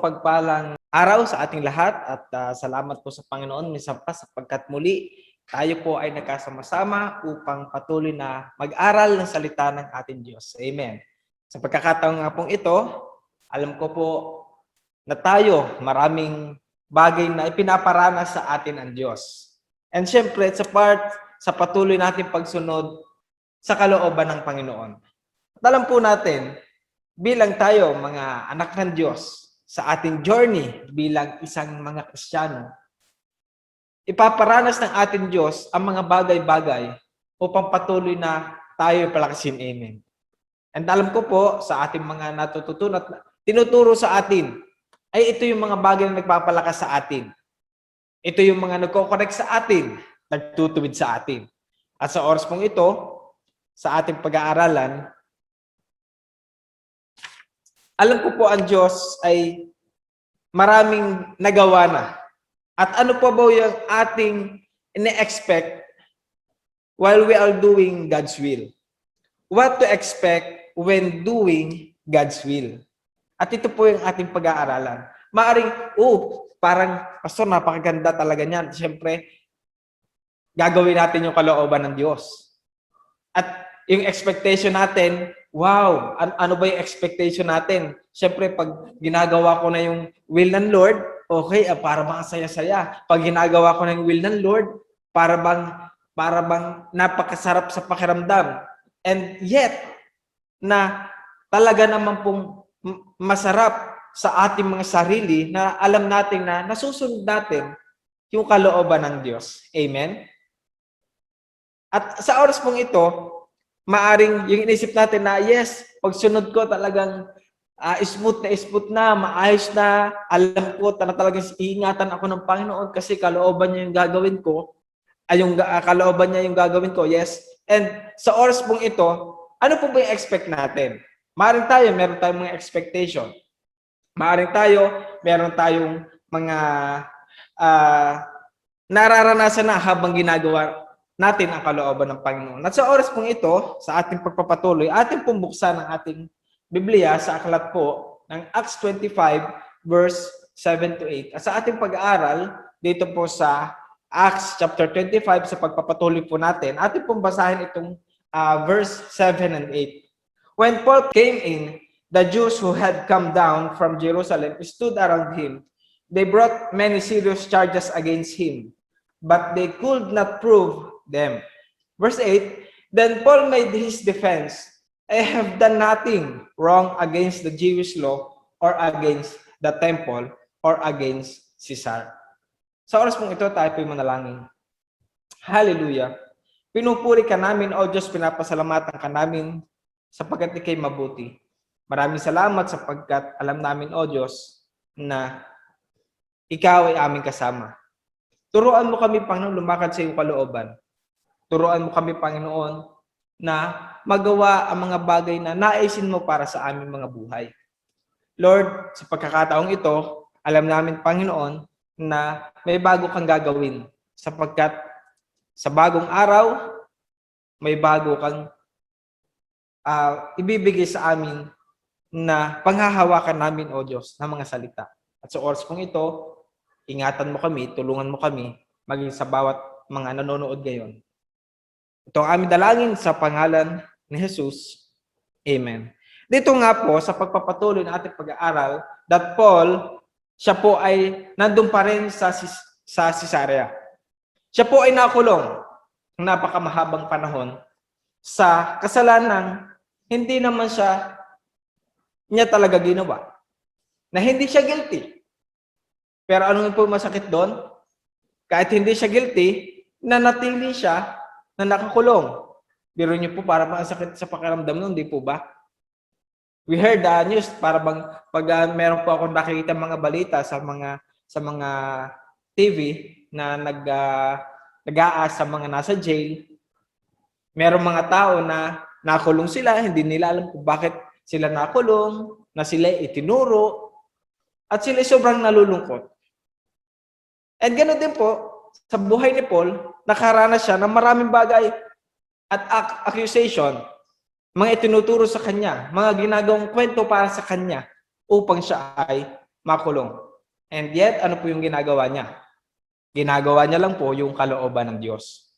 mapagpalang araw sa ating lahat at salamat po sa Panginoon minsan pa sapagkat muli tayo po ay nagkasama-sama upang patuloy na mag-aral ng salita ng ating Diyos. Amen. Sa pagkakataon nga pong ito, alam ko po na tayo maraming bagay na ipinaparanas sa atin ang Diyos. And syempre, sa patuloy natin pagsunod sa kalooban ng Panginoon. At alam po natin, bilang tayo mga anak ng Diyos, sa ating journey bilang isang mga Kristiyano, ipaparanas ng ating Diyos ang mga bagay-bagay upang patuloy na tayo palakasin. Amen. And alam ko po sa ating mga natututunan at tinuturo sa atin, ay ito yung mga bagay na nagpapalakas sa atin. Ito yung mga nagko-correct sa atin, nagtutuwid sa atin. At sa oras pong ito, sa ating pag-aaralan, alam ko po ang Diyos ay maraming nagawa na. At ano po ba yung ating ine-expect while we are doing God's will? What to expect when doing God's will? At ito po yung ating pag-aaralan. Maaring, parang, Pastor, napakaganda talaga niyan. Siyempre, gagawin natin yung kalooban ng Diyos. At yung expectation natin, wow, ano ba yung expectation natin? Siyempre, pag ginagawa ko na yung will ng Lord, okay, para bang saya-saya. Pag ginagawa ko na yung will ng Lord, para bang napakasarap sa pakiramdam. And yet, na talaga naman pong masarap sa ating mga sarili na alam natin na nasusunod natin yung kalooban ng Diyos. Amen? At sa oras pong ito, maaring yung inisip natin na yes, pagsunod ko talagang smooth na, maayos na, alam ko talagang iingatan ako ng Panginoon kasi kalooban niya yung gagawin ko, kalooban niya yung gagawin ko, yes. And sa oras pong ito, ano po ba yung expect natin? Maaring tayo, meron tayong mga expectation. Maaring tayo, meron tayong mga nararanasan na habang ginagawa natin ang kalooban ng Panginoon. At sa oras pong ito, sa ating pagpapatuloy, ating pong buksan ang ating Biblia sa aklat po ng Acts 25 verse 7 to 8. At sa ating pag-aaral dito po sa Acts chapter 25 sa pagpapatuloy po natin, ating pong basahin itong verse 7 and 8. When Paul came in, the Jews who had come down from Jerusalem stood around him. They brought many serious charges against him, but they could not prove them. Verse 8, then Paul made his defense, I have done nothing wrong against the Jewish law or against the temple or against Caesar. Sa oras mong ito, tayo po'y manalangin. Hallelujah. Pinupuri ka namin, O Diyos, pinapasalamatan ka namin sapagkat ikay mabuti. Maraming salamat sapagkat alam namin, O Diyos, na ikaw ay aming kasama. Turuan mo kami, Panginoon, lumakad sa iyong kalooban. Turuan mo kami, Panginoon, na magawa ang mga bagay na naisin mo para sa aming mga buhay. Lord, sa pagkakataong ito, alam namin, Panginoon, na may bago kang gagawin sapagkat sa bagong araw, may bago kang ibibigay sa amin na panghahawakan namin, O Diyos, ng mga salita. At sa oras pong ito, ingatan mo kami, tulungan mo kami, maging sa bawat mga nanonood ngayon. Ito ang aming dalangin sa pangalan ni Jesus. Amen. Dito nga po, sa pagpapatuloy ng ating pag-aaral, that Paul, siya po ay nandun pa rin sa Caesarea. Siya po ay nakulong ng napakamahabang panahon sa kasalanan hindi naman niya talaga ginawa. Na hindi siya guilty. Pero ano po masakit doon? Kahit hindi siya guilty, nanatili siya na nakakulong. Biro niyo po, para bang sakit sa pakiramdam nun, di po ba? We heard the news, para bang pag meron po akong nakikita mga balita sa mga TV na nag-aas sa mga nasa jail, merong mga tao na nakulong sila, hindi nila alam kung bakit sila nakulong, na sila itinuro, at sila sobrang nalulungkot. And ganoon din po, sa buhay ni Paul, nakaranas siya ng maraming bagay at accusation, mga itinuturo sa kanya, mga ginagawang kwento para sa kanya upang siya ay makulong. And yet, ano po yung ginagawa niya? Ginagawa niya lang po yung kalooban ng Diyos.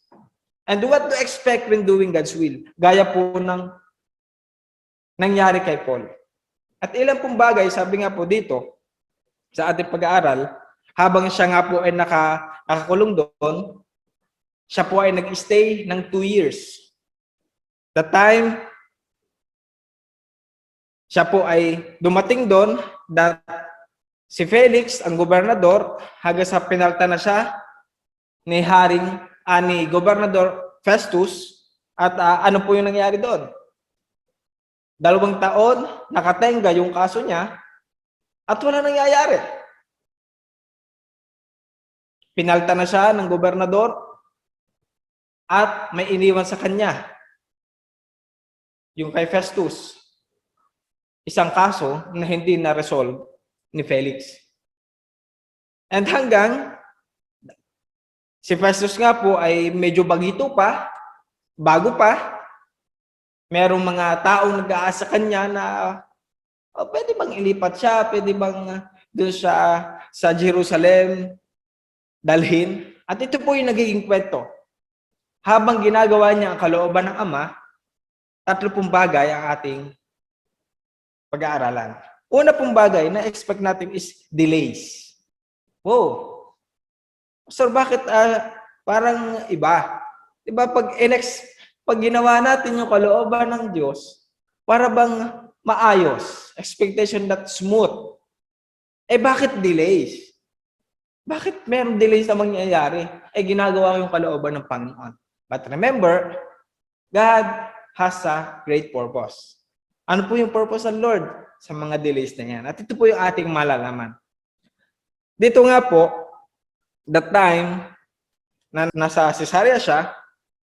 And what to expect when doing God's will? Gaya po ng nangyari kay Paul. At ilang pong bagay, sabi nga po dito, sa ating pag-aaral, habang siya nga po ay nakakulong doon, siya po ay nag-stay ng 2 years. The time siya po ay dumating doon, that si Felix, ang gobernador, hanggang sa pinalta na siya ni Gobernador Festus, at ano po yung nangyari doon? 2 taon, nakatenga yung kaso niya, at wala nangyayari. Pinalta na siya ng gobernador, at may iniwan sa kanya, yung kay Festus, isang kaso na hindi na-resolve ni Felix. And hanggang si Festus nga po ay medyo bago pa, merong mga taong nag-aasa kanya na pwede bang ilipat siya, pwede bang doon siya sa Jerusalem dalhin. At ito po yung nagiging kwento. Habang ginagawa niya ang kalooban ng Ama, 3 pong bagay ang ating pag-aaralan. Una pong bagay na expect natin is delays. Wow! Sir, bakit parang iba? Diba pag ginawa natin yung kalooban ng Diyos, para bang maayos, expectation that smooth. Bakit delays? Bakit meron delays na mangyayari? Ginagawa ko yung kalooban ng Panginoon. But remember, God has a great purpose. Ano po yung purpose ng Lord sa mga delays na yan? At ito po yung ating malalaman. Dito nga po, that time na nasa Caesarea siya,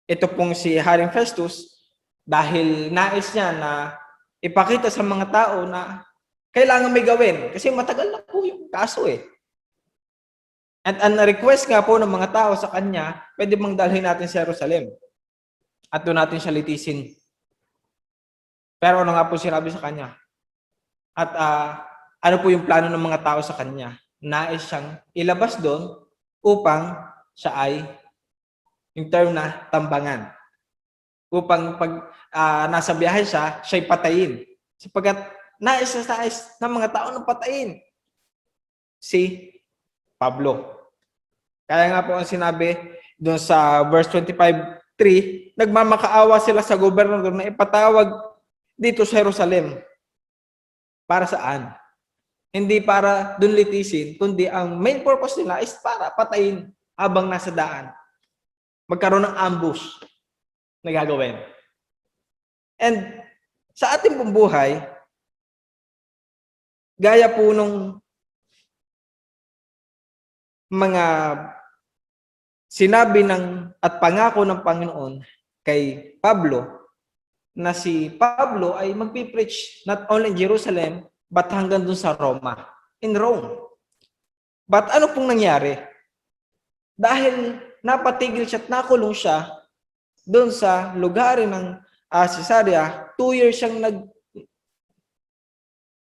ito pong si Haring Festus, dahil nais niya na ipakita sa mga tao na kailangan may gawin. Kasi matagal na po yung kaso At ang request nga po ng mga tao sa kanya, pwede bang dalhin natin sa Jerusalem? At doon natin siya litisin. Pero ano nga po sinabi sa kanya? At ano po yung plano ng mga tao sa kanya? Nais siyang ilabas doon upang siya ay, yung term na tambangan. Upang pag nasa biyahe siya, siya'y patayin. Sapagkat nais ng mga tao na patayin si Pablo. Kaya nga po ang sinabi doon sa verse 25:3, nagmamakaawa sila sa gobernador na ipatawag dito sa Jerusalem. Para saan? Hindi para doon litisin, kundi ang main purpose nila is para patayin habang nasa daan. Magkaroon ng ambush na gagawin. And sa ating pong buhay, gaya po nung mga sinabi at pangako ng Panginoon kay Pablo, na si Pablo ay magpipreach not only in Jerusalem, but hanggang dun sa Roma, in Rome. But ano pong nangyari? Dahil napatigil siya at nakulong siya dun sa lugar ng Caesarea, 2 years siyang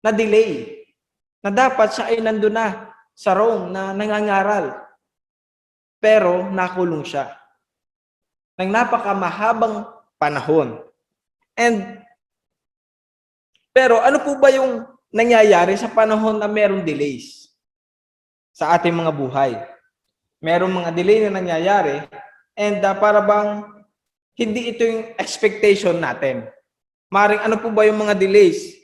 na-delay. Na dapat siya ay nandun na sa Rome na nangangaral. Pero nakulong siya ng napakamahabang panahon. Pero ano po ba yung nangyayari sa panahon na merong delays sa ating mga buhay? Merong mga delay na nangyayari and para bang hindi ito yung expectation natin. Maaring ano po ba yung mga delays?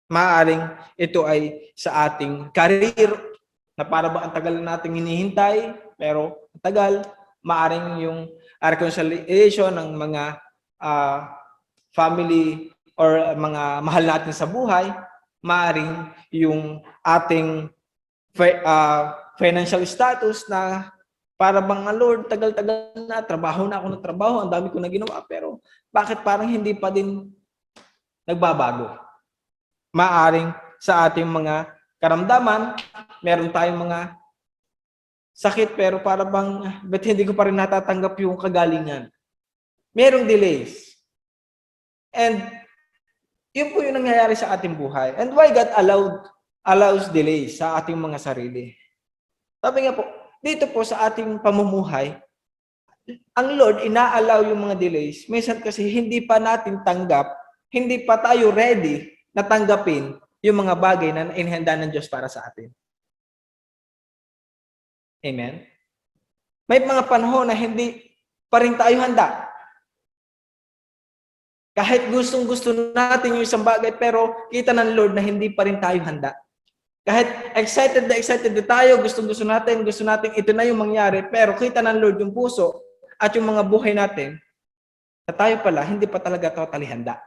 Maaring ito ay sa ating career na para bang ang tagal nating hinihintay pero ang tagal. Maaring yung reconciliation ng mga family or mga mahal natin sa buhay, maaring yung ating financial status na para bang Lord, tagal-tagal na, trabaho na ako ng trabaho, ang dami ko na ginawa, pero bakit parang hindi pa din nagbabago? Maaring sa ating mga karamdaman, meron tayong mga sakit, pero para bang, ba't hindi ko pa rin natatanggap yung kagalingan? Merong delays. And yun po yung nangyayari sa ating buhay. And why God allowed allows delays sa ating mga sarili. Sabi nga po, dito po sa ating pamumuhay, ang Lord ina-allow yung mga delays. Minsan kasi hindi pa natin tanggap, hindi pa tayo ready na tanggapin yung mga bagay na inihanda ng Diyos para sa atin. Amen? May mga panahon na hindi pa rin tayo handa. Kahit gustong-gusto natin yung isang bagay, pero kita ng Lord na hindi pa rin tayo handa. Kahit excited na tayo, gusto natin ito na yung mangyari, pero kita ng Lord yung puso at yung mga buhay natin, na tayo pala, hindi pa talaga totally handa.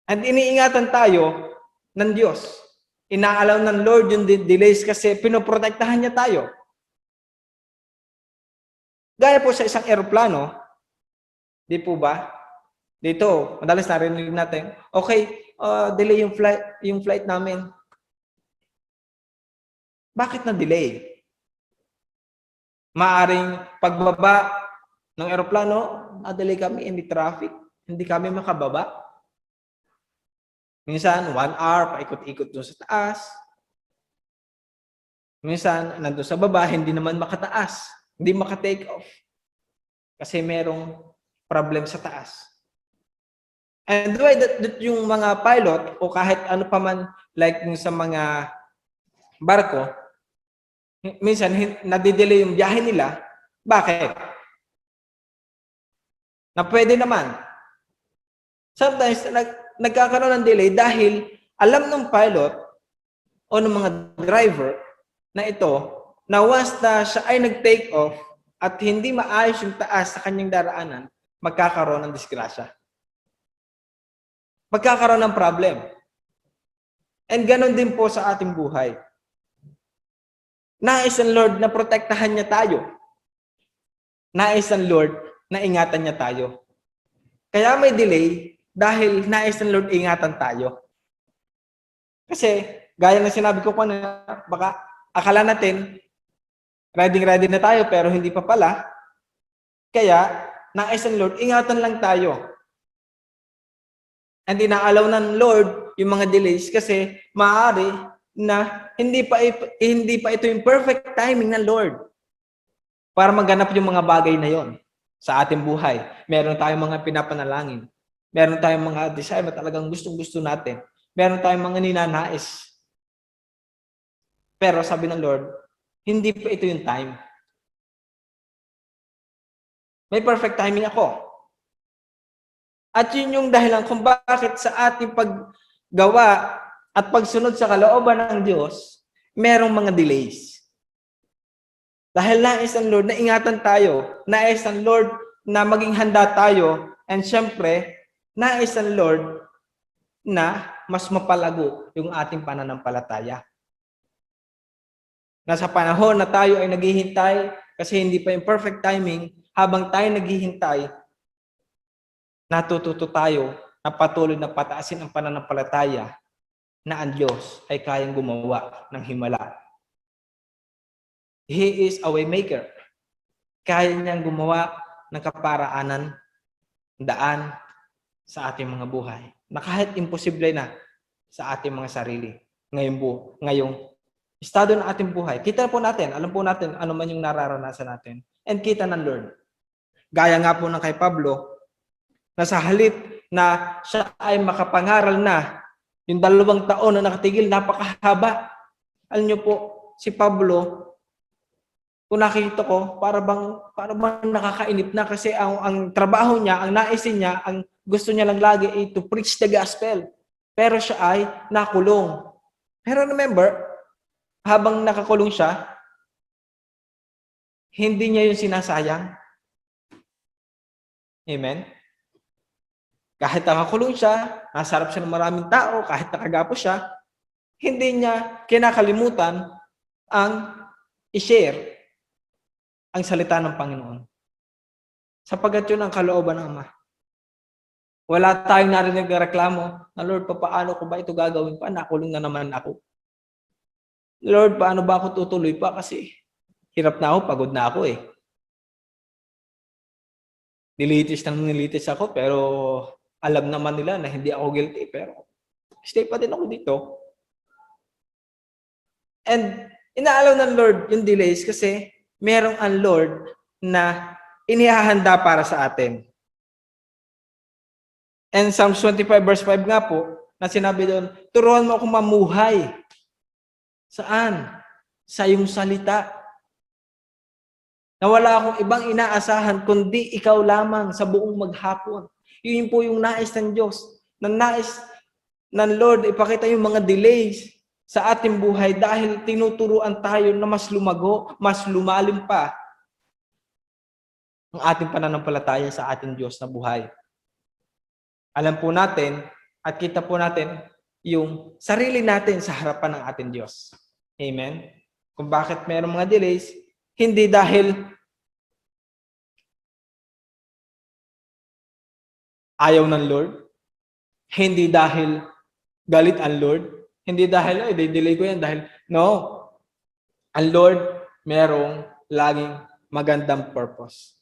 At iniingatan tayo ng Diyos. Inaalaw ng Lord yung delays kasi pinoprotektahan niya tayo. Gaya po sa isang eroplano, di po ba? Dito, madalas narinig natin, okay, delay yung flight namin. Bakit na-delay? Maaring pagbaba ng eroplano, na-delay kami, hindi traffic, hindi kami makababa. Minsan, 1 hour, paikot-ikot doon sa taas. Minsan, nandun sa baba, hindi naman makataas. Hindi maka-take off. Kasi merong problem sa taas. And the way that yung mga pilot, o kahit ano pa man, like sa mga barko, minsan, nadidelay yung biyahe nila. Bakit? Na pwede naman. Sometimes, nagkakaroon ng delay dahil alam ng pilot o ng mga driver na ito, na once na siya ay nag-take off at hindi maayos yung taas sa kanyang daraanan, magkakaroon ng disgrasya. Magkakaroon ng problem. And ganon din po sa ating buhay. Nais ng Lord na protektahan niya tayo. Nais ng Lord na ingatan niya tayo. Kaya may delay dahil nais ng Lord ingatan tayo. Kasi, gaya ng sinabi ko kanina, baka akala natin, ready na tayo pero hindi pa pala. Kaya, nais ng Lord, ingatan lang tayo. And inaalaw ng Lord yung mga delays kasi maaari na hindi pa ito yung perfect timing ng Lord para maganap yung mga bagay na yon sa ating buhay. Meron tayong mga pinapanalangin. Meron tayong mga desire na talagang gustong-gusto natin. Meron tayong mga ninanais. Pero sabi ng Lord, hindi pa ito yung time. May perfect timing ako. At yun yung dahilan kung bakit sa ating paggawa at pagsunod sa kalooban ng Diyos, merong mga delays. Dahil nais ng Lord na ingatan tayo, nais ng Lord na maging handa tayo, and syempre, nais ng Lord na mas mapalago yung ating pananampalataya. Nasa panahon na tayo ay naghihintay kasi hindi pa yung perfect timing, habang tayo naghihintay, natututo tayo na patuloy na pataasin ang pananampalataya na ang Diyos ay kayang gumawa ng himala. He is a way maker. Kaya niyang gumawa ng kaparaanan, daan sa ating mga buhay. Na kahit imposible na sa ating mga sarili. Ngayong estado ng ating buhay. Kita po natin, alam po natin ano man yung nararanasan natin. And kita ng Lord. Gaya nga po ng kay Pablo, na sa halip na siya ay makapangaral na yung 2 taon na nakatigil, napakahaba. Alam niyo po, si Pablo, kung nakikita ko, para bang nakakainip na kasi ang trabaho niya, ang naisin niya, ang gusto niya lang lagi ay to preach the gospel. Pero siya ay nakulong. Pero remember, habang nakakulong siya, hindi niya yung sinasayang. Amen? Kahit nakakulong siya, nasarap siya ng maraming tao, kahit nakagapos siya, hindi niya kinakalimutan ang i-share ang salita ng Panginoon. Sapagat yun ang kalooban ng Ama. Wala tayong narinig na reklamo na, Lord, paano ko ba ito gagawin pa? Nakulong na naman ako. Lord, paano ba ako tutuloy pa? Kasi hirap na ako, pagod na ako eh. Nilitis ako, pero alam naman nila na hindi ako guilty, pero stay pa din ako dito. And inaalaw ng Lord yung delays kasi merong ang Lord na inihahanda para sa atin. And Psalms 25 verse 5 nga po, na sinabi doon, turuan mo akong mamuhay. Saan? Sa iyong salita. Na wala akong ibang inaasahan kundi ikaw lamang sa buong maghapon. Yun po yung nais ng Diyos. Na nais ng Lord ipakita yung mga delays sa ating buhay dahil tinuturuan tayo na mas lumago, mas lumalim pa ang ating pananampalataya sa ating Diyos na buhay. Alam po natin at kita po natin yung sarili natin sa harapan ng ating Diyos. Amen? Kung bakit mayroong mga delays, hindi dahil ayaw ng Lord, hindi dahil galit ang Lord, hindi dahil, delay ko yan dahil, no. Ang Lord, merong laging magandang purpose.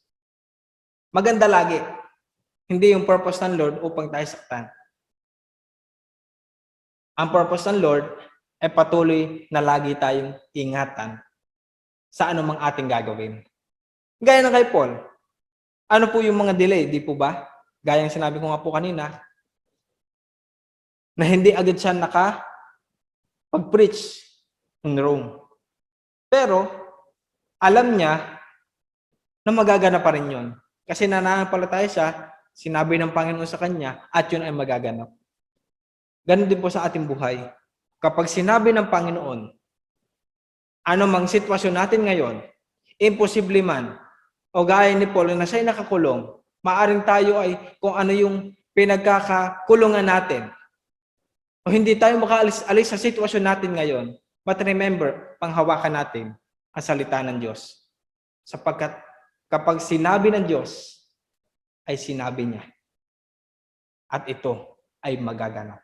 Maganda lagi. Hindi yung purpose ng Lord upang tayo saktan. Ang purpose ng Lord ay patuloy na lagi tayong ingatan sa anumang ating gagawin. Gaya ng kay Paul. Ano po yung mga delay, di po ba? Gaya ng sinabi ko nga po kanina, na hindi agad siya pag-preach in Rome. Pero, alam niya na magaganap pa rin yun. Kasi nananampalataya siya, sinabi ng Panginoon sa kanya, at yun ay magaganap. Ganun din po sa ating buhay. Kapag sinabi ng Panginoon, anumang sitwasyon natin ngayon, imposible man, o gaya ni Paul na siya'y nakakulong, maaring tayo ay kung ano yung pinagkakakulungan natin, o hindi tayo makaalis-alis sa sitwasyon natin ngayon, but remember, panghawakan natin ang salita ng Diyos. Sapagkat kapag sinabi ng Diyos, ay sinabi niya. At ito ay magaganap.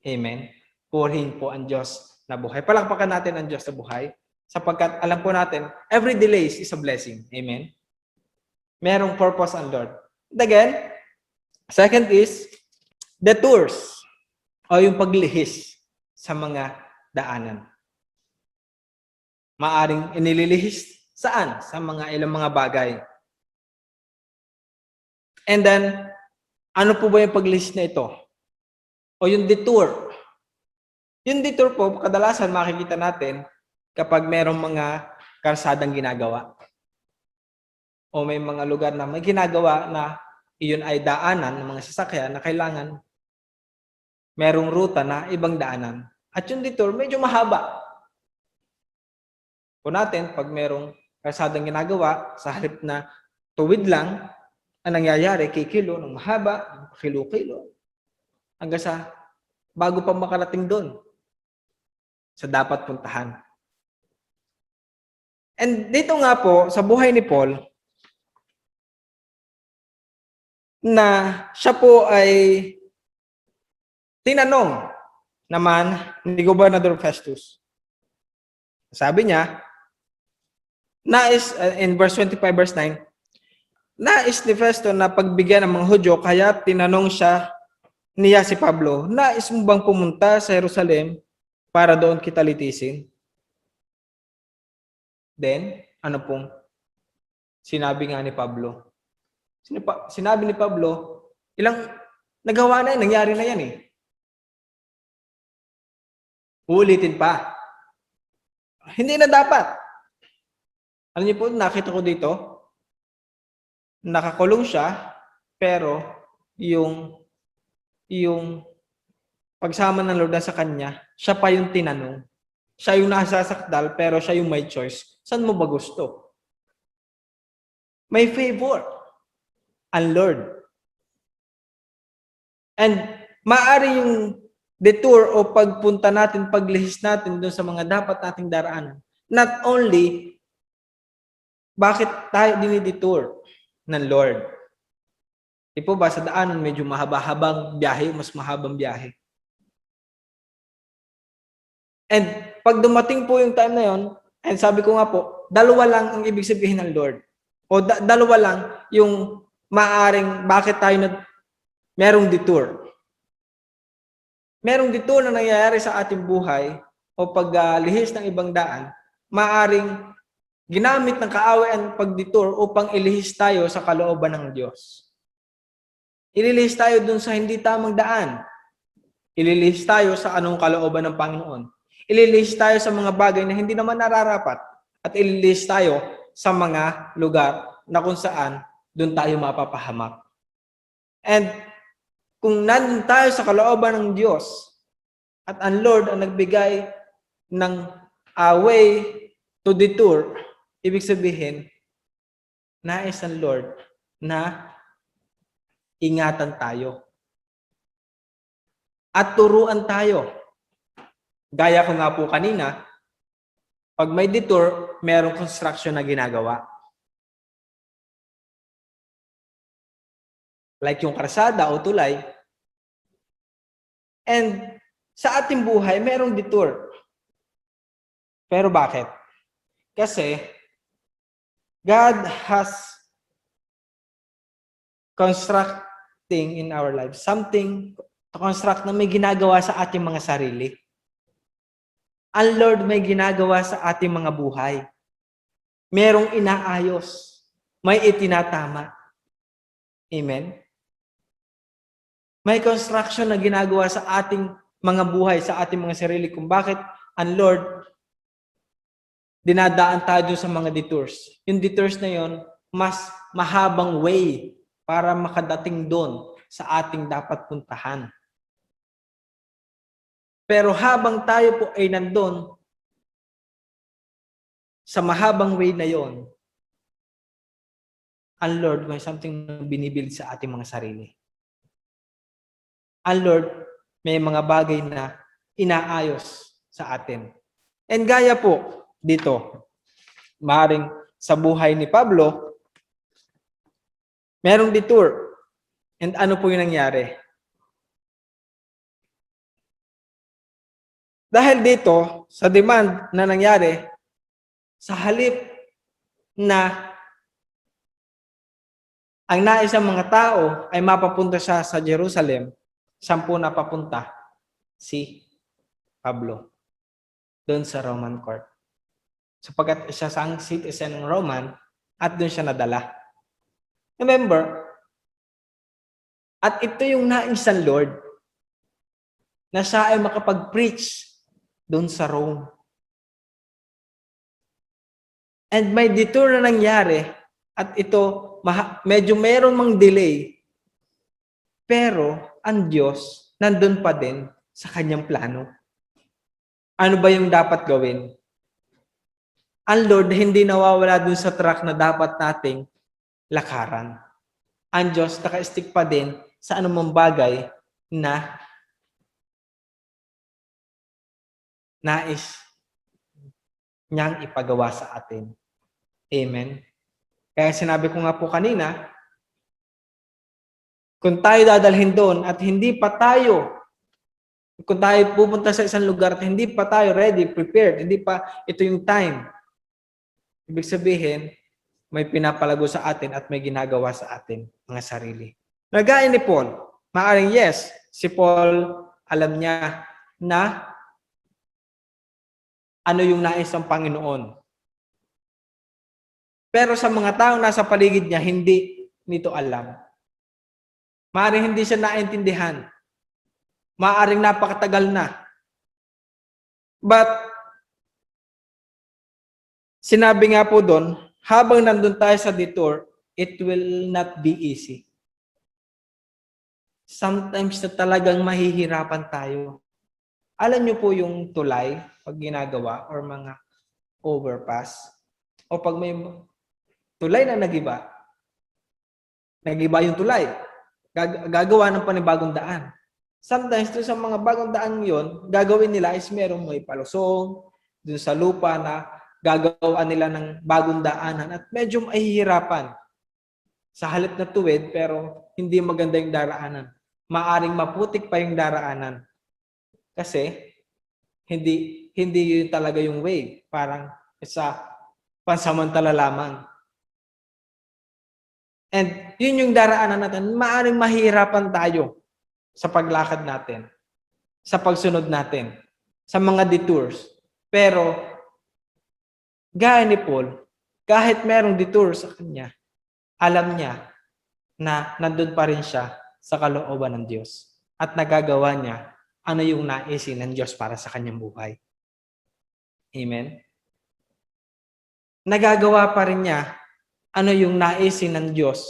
Amen? Purihin po ang Diyos na buhay. Palakpakan natin ang Diyos na buhay. Sapagkat alam po natin, every delay is a blessing. Amen? Merong purpose ang Lord. And again, second is, the tours. O yung paglihis sa mga daanan. Maaring inililihis saan? Sa mga ilang mga bagay. And then, ano po ba yung paglihis na ito? O yung detour. Yung detour po, kadalasan makikita natin kapag merong mga kalsadang ginagawa. O may mga lugar na may ginagawa na iyon ay daanan ng mga sasakyan na kailangan merong ruta na ibang daanan. At yung detour, medyo mahaba. Po natin, pag merong kalsadang ginagawa, sa halip na tuwid lang, ang nangyayari, kikilo ng mahaba, kilo-kilo, hanggang sa bago pa makarating doon sa dapat puntahan. And dito nga po, sa buhay ni Paul, na siya po ay tinanong naman ni Gobernador Festus. Sabi niya, in verse 25, verse 9, nais ni Festus na pagbigyan ng mga Hudyo, kaya tinanong niya si Pablo, nais mo bang pumunta sa Jerusalem para doon kita litisin? Then, ano pong sinabi nga ni Pablo? Sinabi ni Pablo, nagawa na yan, nangyari na yan eh. Uulitin pa. Hindi na dapat. Alam niyo po, nakita ko dito, nakakulong siya, pero yung pagsama ng Lord sa kanya, siya pa yung tinanong. Siya yung nasasakdal, pero siya yung may choice. Saan mo ba gusto? May favor ang Lord. And maaari yung detour o pagpunta natin, paglihis natin doon sa mga dapat nating daraanan. Not only, bakit tayo dinidetour ng Lord? Di po ba sa daanan medyo mahaba-habang biyahe, mas mahabang biyahe? And pag dumating po yung time na yon, and sabi ko nga po, dalawa lang ang ibig sabihin ng Lord. O dalawa lang yung maaring bakit tayo merong detour. Merong detour na nangyayari sa ating buhay o paglihis ng ibang daan, maaring ginamit ng kaaway pagdetour upang ilihis tayo sa kalooban ng Diyos. Ililihis tayo dun sa hindi tamang daan. Ililihis tayo sa anong kalooban ng Panginoon. Ililihis tayo sa mga bagay na hindi naman nararapat. At ililihis tayo sa mga lugar na kung saan dun tayo mapapahamak. And kung nandun tayo sa kalooban ng Diyos at ang Lord ang nagbigay ng way to detour, ibig sabihin, nais ang Lord na ingatan tayo. At turuan tayo. Gaya ko nga po kanina, pag may detour, merong construction na ginagawa. Like yung karsada o tulay. And sa ating buhay, merong detour. Pero bakit? Kasi God has constructing in our lives something to construct na may ginagawa sa ating mga sarili. Ang Lord may ginagawa sa ating mga buhay. Merong inaayos. May itinatama. Amen? May construction na ginagawa sa ating mga buhay, sa ating mga sarili. Kung bakit ang Lord dinadaan tayo sa mga detours. Yung detours na yon, mas mahabang way para makadating doon sa ating dapat puntahan. Pero habang tayo po ay nandun sa mahabang way na yon, ang Lord may something na binibuild sa ating mga sarili. Ang Lord may mga bagay na inaayos sa atin. And gaya po dito, maaaring sa buhay ni Pablo, merong detour. And ano po yung nangyari? Dahil dito, sa demand na nangyari, sa halip na ang nais ng mga tao ay mapapunta siya sa Jerusalem, 10 na papunta si Pablo doon sa Roman court. Sapagkat siya sang citizen ng Roman at doon siya nadala. Remember, at ito yung nais ng Lord na siya ay makapag-preach doon sa Rome. And may detour na nangyari at ito medyo meron mang delay. Pero ang Diyos nandun pa din sa kanyang plano. Ano ba yung dapat gawin? Ang Lord hindi nawawala dun sa track na dapat nating lakaran. Ang Diyos naka-stick pa din sa anumang bagay na nais niyang ipagawa sa atin. Amen? Kaya sinabi ko nga po kanina, kung tayo dadalhin doon at kung tayo pupunta sa isang lugar at hindi pa tayo ready, prepared, hindi pa ito yung time, ibig sabihin, may pinapalago sa atin at may ginagawa sa atin, mga sarili. Nagaya ni Paul, maaaring yes, si Paul alam niya na ano yung nais ng Panginoon. Pero sa mga taong nasa paligid niya, hindi nito alam. Maaaring hindi siya naintindihan. Maaaring napakatagal na. But, sinabi nga po doon, habang nandun tayo sa detour, it will not be easy. Sometimes na talagang mahihirapan tayo. Alam niyo po yung tulay, pag ginagawa, or mga overpass, o pag may tulay na nagiba yung tulay. Gagawa ng panibagong daan. Sometimes, doon sa mga bagong daan yon, gagawin nila is merong may palusong, doon sa lupa na gagawa nila ng bagong daanan at medyo mahihirapan. Sa halip na tuwid, pero hindi maganda yung daraanan. Maaring maputik pa yung daraanan. Kasi, hindi yun talaga yung way. Parang sa pansamantala lamang. And yun yung daraanan natin. Maaring mahirapan tayo sa paglakad natin, sa pagsunod natin. sa mga detours. Pero, gaya ni Paul, kahit merong detour sa kanya, alam niya na nandun pa rin siya sa kalooban ng Diyos. At nagagawa niya ano yung naisin ng Diyos para sa kanyang buhay. Amen? Nagagawa pa rin niya ano yung naisin ng Diyos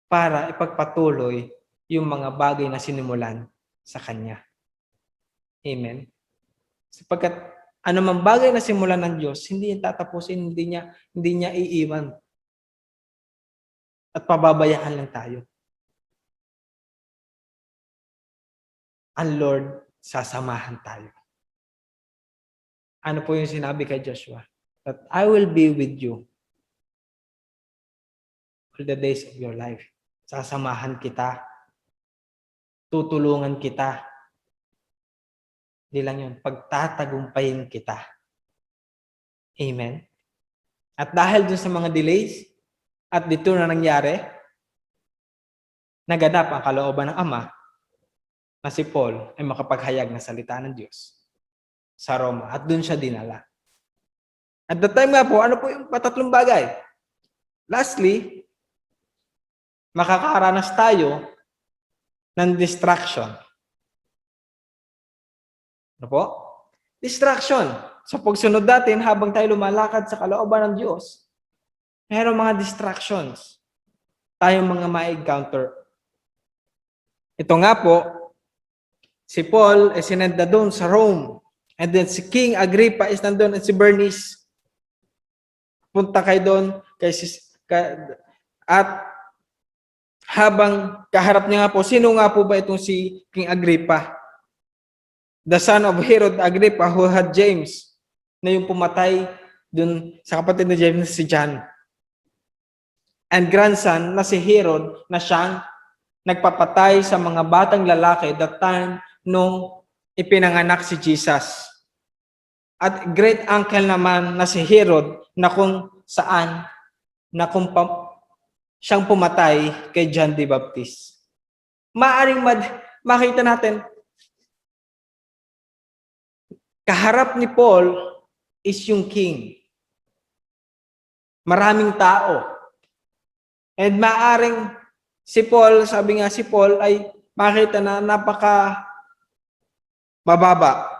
para ipagpatuloy yung mga bagay na sinimulan sa kanya. Amen? Sapagkat anumang bagay na simulan ng Diyos, hindi niya tatapusin, hindi niya iiwan. At pababayaan lang tayo. Ang Lord, sasamahan tayo. Ano po yung sinabi kay Joshua? That I will be with you all the days of your life. Sasamahan kita. Tutulungan kita. Hindi lang yun. Pagtatagumpayin kita. Amen? At dahil dun sa mga delays at dito na nangyari, naganap ang kalooban ng Ama na si Paul ay makapaghayag ng salita ng Diyos sa Roma. At dun siya dinala. At the time nga po, ano po yung patatlong bagay? Lastly, makakaranas tayo ng distraction. Ano po? Distraction. Sa pagsunod natin, habang tayo lumalakad sa kalooban ng Diyos, mayroong mga distractions tayong mga ma-encounter. Ito nga po, si Paul ay sinend na doon sa Rome. And then si King Agrippa is nandun at si Bernice. Punta kayo doon at habang kaharap niya nga po, sino nga po ba itong si King Agrippa? The son of Herod Agrippa who had James, na yung pumatay dun sa kapatid ni James, si John. And grandson na si Herod na siyang nagpapatay sa mga batang lalaki that time nung ipinanganak si Jesus. At great uncle naman na si Herod na kung saan siyang pumatay kay John the Baptist. Maaring makita natin, kaharap ni Paul is yung king. Maraming tao. And maaring si Paul, sabi nga si Paul ay makita na napaka mababa.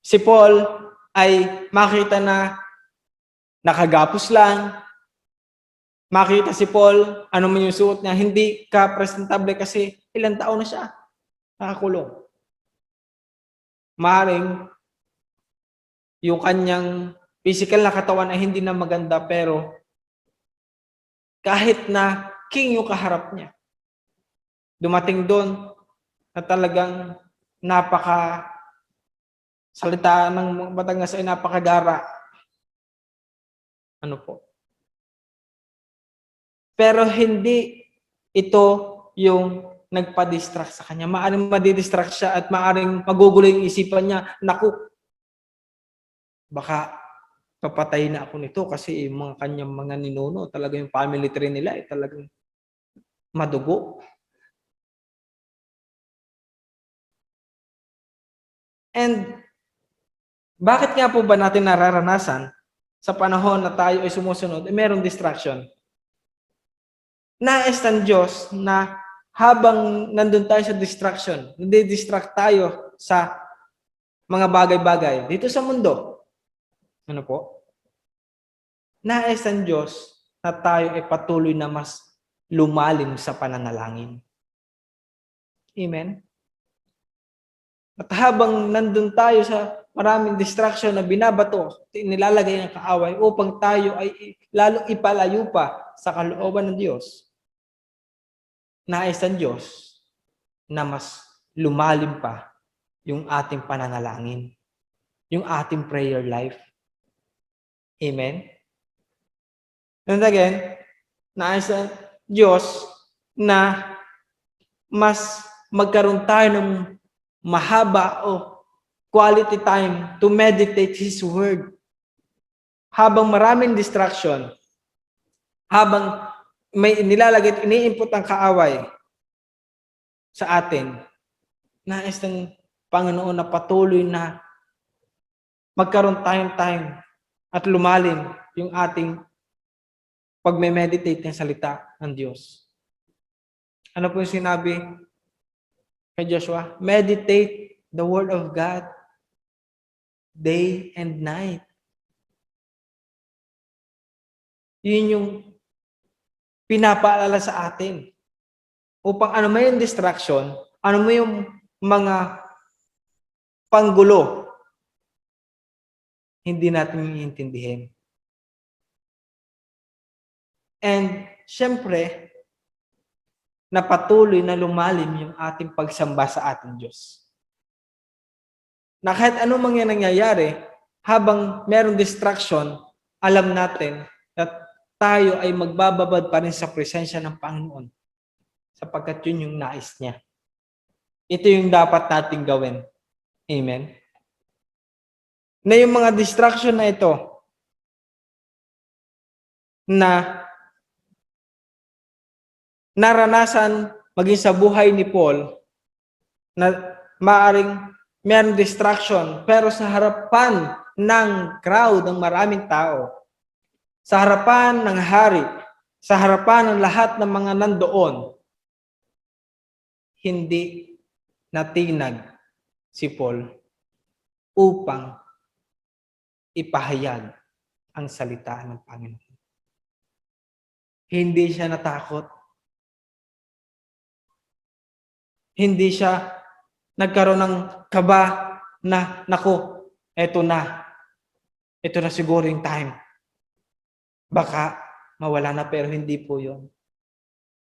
Si Paul ay makita na nakagapos lang. Makita si Paul, ano man yung suot niya, hindi ka presentable kasi ilang taon na siya nakakulong. Maring yung kanyang physical na katawan ay hindi na maganda, pero kahit na king yung kaharap niya, dumating doon na talagang salita ng Batangas ay napakagara. Ano po? Pero hindi ito yung nagpa-distract sa kanya. Maaring madidistract siya at maaring magugulo yung isipan niya. Naku, baka papatay na ako nito kasi mga kanyang mga ninuno, talaga yung family tree nila ay talagang madugo. And bakit nga po ba natin nararanasan sa panahon na tayo ay sumusunod, merong distraction? Nais ng Diyos na habang nandun tayo sa distraction, hindi distract tayo sa mga bagay-bagay dito sa mundo. Ano po? Nais ng Diyos na tayo ay patuloy na mas lumalim sa pananalangin. Amen? At habang nandun tayo sa maraming distraction na binabato, nilalagay ng kaaway upang tayo ay lalong ipalayo pa sa kalooban ng Diyos, nais ng Diyos na mas lumalim pa yung ating pananalangin, yung ating prayer life. Amen? And again, nais ng Diyos na mas magkaroon tayo ng mahaba o quality time to meditate His Word. Habang maraming distraction, habang may nilalagay at ini-input ang kaaway sa atin, Nais ng Panginoon na patuloy na magkaroon tayong time at lumalim yung ating pagme-meditate ng salita ng Diyos. Ano po yung sinabi kay Joshua? Meditate the Word of God day and night. Yun yung pinapaalala sa atin. Upang ano may yung distraction, ano mo yung mga panggulo, hindi natin iintindihin. And syempre, na patuloy na lumalim yung ating pagsamba sa ating Diyos. Na kahit anong nangyayari, habang merong distraction, alam natin na tayo ay magbababad pa rin sa presensya ng Panginoon sapagkat yun yung nais niya. Ito yung dapat nating gawin. Amen? Na yung mga distraction na ito na naranasan maging sa buhay ni Paul na maaring mayroong distraction pero sa harapan ng crowd, ng maraming tao, sa harapan ng hari, sa harapan ng lahat ng mga nandoon, hindi natinag si Paul upang ipahayag ang salita ng Panginoon. Hindi siya natakot. Hindi siya nagkaroon ng kaba na, naku, eto na. Ito na siguro yung time. Baka mawala na, pero hindi po yun.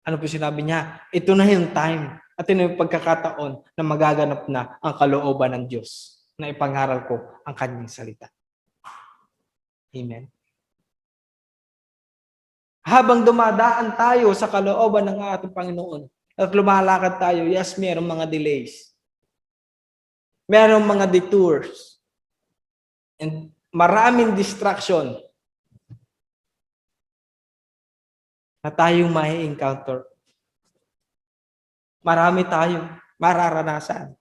Ano po sinabi niya? Ito na yung time. At ito yung pagkakataon na magaganap na ang kalooban ng Diyos na ipangaral ko ang kanyang salita. Amen. Habang dumadaan tayo sa kalooban ng ating Panginoon at lumalakad tayo, yes, mayroong mga delays. Mayroong mga detours. And maraming distraction na tayong may encounter. Marami tayong mararanasan.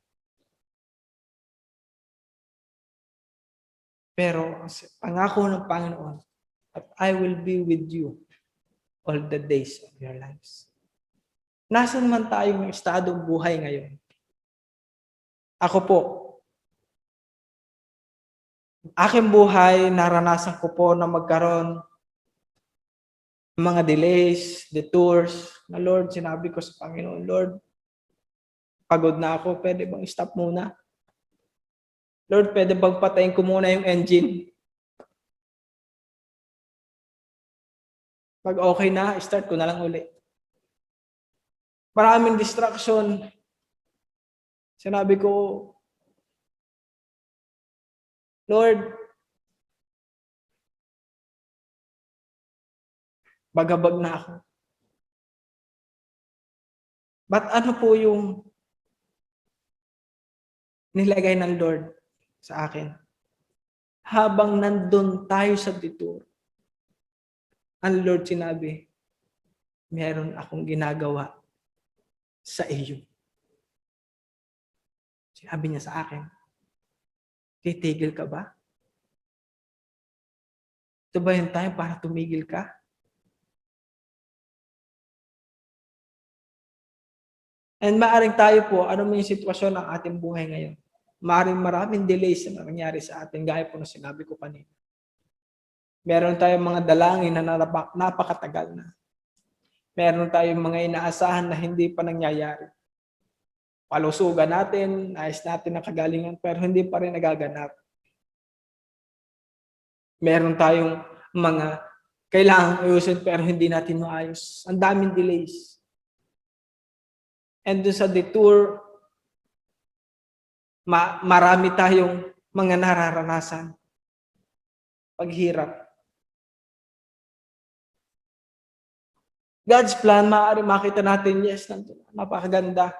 Pero ang pangako ng Panginoon, that I will be with you all the days of your lives. Nasaan man tayong estadong buhay ngayon? Ako po, aking buhay, naranasan ko po na magkaroon ng mga delays, detours, na Lord, sinabi ko sa Panginoon, Lord, pagod na ako, pwede bang stop muna? Lord, pwede bang patayin ko muna yung engine? Pag okay na, start ko na lang uli. Maraming distraction. Sinabi ko, Lord, bagabag na ako. But ano po yung nilagay ng Lord sa akin? Habang nandun tayo sa detour, ang Lord sinabi, meron akong ginagawa sa iyo. Sinabi niya sa akin, titigil ka ba? Ito ba yung time para tumigil ka? And maaring tayo po, ano mo yung sitwasyon ng ating buhay ngayon? Maaring maraming delays na nangyari sa atin, gaya po na sinabi ko kanina. Meron tayong mga dalangin na napakatagal na. Meron tayong mga inaasahan na hindi pa nangyayari. Palusugan natin, nais natin ang kagalingan, pero hindi pa rin nagaganap. Meron tayong mga kailangang ayusin, pero hindi natin maayos. Ang daming delays. And doon sa detour, marami tayong mga nararanasan. Paghirap. God's plan, maaari makita natin, yes, napakaganda.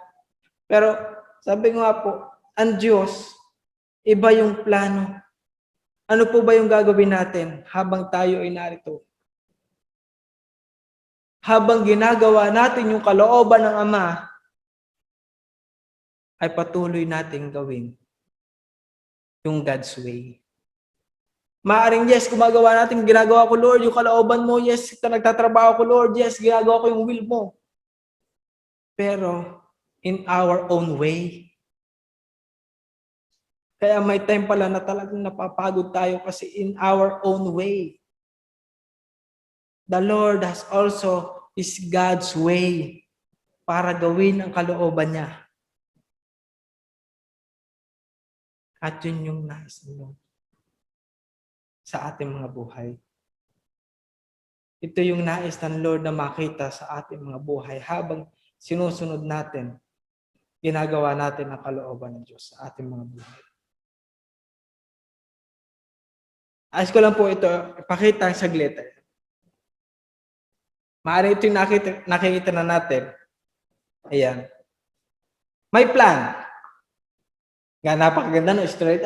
Pero sabi ko nga po, ang Diyos, iba yung plano. Ano po ba yung gagawin natin habang tayo ay narito? Habang ginagawa natin yung kalooban ng Ama, ay patuloy nating gawin yung God's way. Maaring yes, ginagawa ko Lord, yung kalooban mo, yes, nagtatrabaho ko Lord, yes, ginagawa ko yung will mo. Pero, in our own way. Kaya may time pala na talagang napapagod tayo kasi in our own way. The Lord has also is God's way para gawin ang kalooban niya. At yun yung nais ng Lord sa ating mga buhay. Ito yung nais ng Lord na makita sa ating mga buhay habang sinusunod natin, ginagawa natin ang kalooban ng Diyos sa ating mga buhay. Ayos ko lang po ito, ipakita ang saglit. Maaari ito yung nakikita na natin. Ayan. May plan. Nga napakaganda no, straight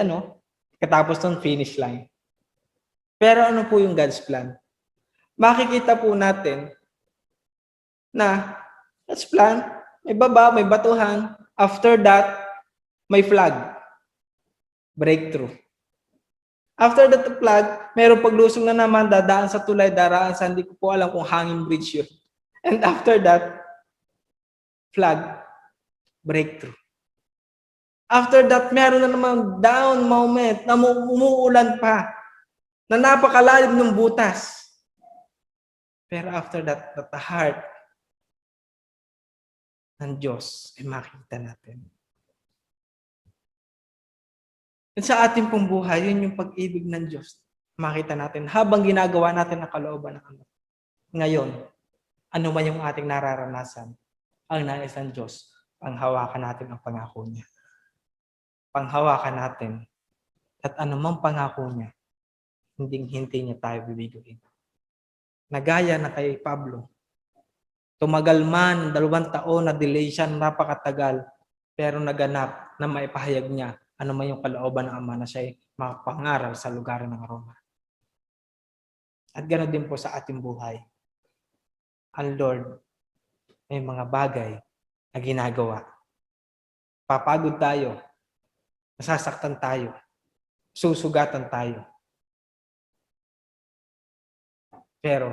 katapos ng finish line. Pero ano po yung God's plan? Makikita po natin na God's plan, may baba, may batuhan. After that, may flag. Breakthrough. After that flag, mayroong paglusong na naman, dadaan sa tulay, daraan sa hindi ko po alam kung hanging bridge yun. And after that, flag, breakthrough. After that, meron na naman down moment na umuulan pa, na napakalalim ng butas. Pero after that, the heart ng Diyos ay makita natin. At sa ating pong buhay, yun yung pag-ibig ng Diyos. Makita natin habang ginagawa natin ang kalooban ng Ama. Ngayon, ano man yung ating nararanasan, ang nais ng Diyos, panghawakan natin ang pangako niya. Panghawakan natin at anumang pangako niya, hinding-hindi niya tayo bibiguin. Nagaya na kay Pablo, tumagal man, 2 taon na delay siya, napakatagal, pero naganap na maipahayag niya ano man yung kalooban ng Ama na siya'y makapangaral sa lugar ng Roma. At ganoon din po sa ating buhay. Ang Lord may mga bagay na ginagawa. Papagod tayo, nasasaktan tayo, susugatan tayo. Pero,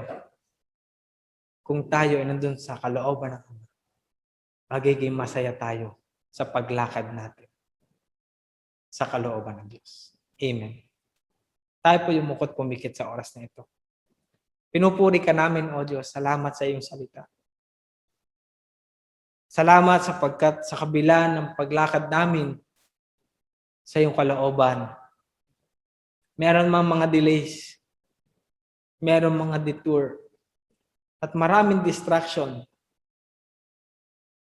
kung tayo ay nandun sa kalooban ng Ama, magiging masaya tayo sa paglakad natin sa kalooban ng Diyos. Amen. Tayo po yumukot pumikit sa oras na ito. Pinupuri ka namin, O Diyos. Salamat sa iyong salita. Salamat sapagkat sa kabila ng paglakad namin sa iyong kalooban, meron mang mga delays, meron mga detour, at maraming distraction.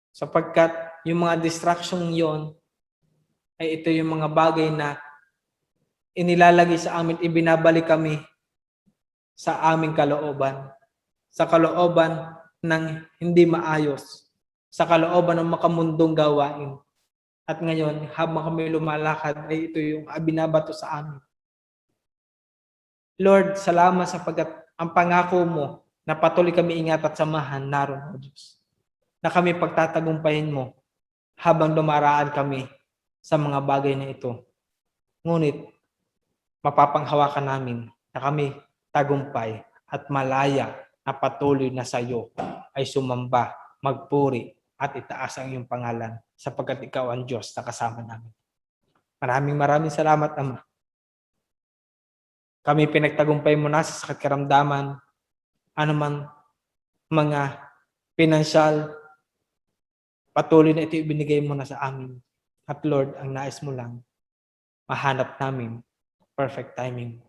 Sapagkat yung mga distraction yon ay ito yung mga bagay na inilalagay sa amin, ibinabalik kami sa aming kalooban. Sa kalooban ng hindi maayos. Sa kalooban ng makamundong gawain. At ngayon, habang kami lumalakad, ay ito yung binabato sa amin. Lord, salamat sapagkat ang pangako mo na patuloy kami ingat at samahan, naroon, O Diyos. Na kami pagtatagumpayin mo habang dumaraan kami sa mga bagay na ito. Ngunit, mapapanghawakan namin na kami tagumpay at malaya na patuloy na sa iyo ay sumamba, magpuri at itaas ang iyong pangalan sapagkat ikaw ang Diyos na kasama namin. Maraming salamat, Ama. Kami pinagtagumpay mo na sa sakit karamdaman, anuman mga pinansyal, patuloy na ito ibinigay mo na sa amin. At Lord, ang nais mo lang, mahanap namin perfect timing.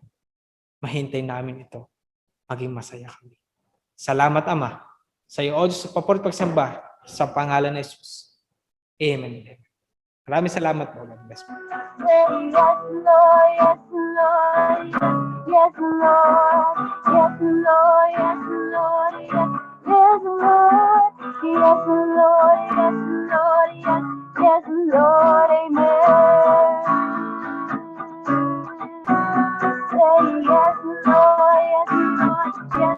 Mahintay namin ito. Maging masaya kami. Salamat, Ama. Sa iyo, O Diyos, sa papurit pagsamba sa pangalan ni Jesus. Amen. Maraming salamat po. God bless po. Yes, Lord, yes, Lord, yes, Lord, yes, Lord, yes, Lord, yes, Lord, yes, Lord, yes, Lord, yes, Lord, amen. Say yes, Lord, yes, Lord, yes,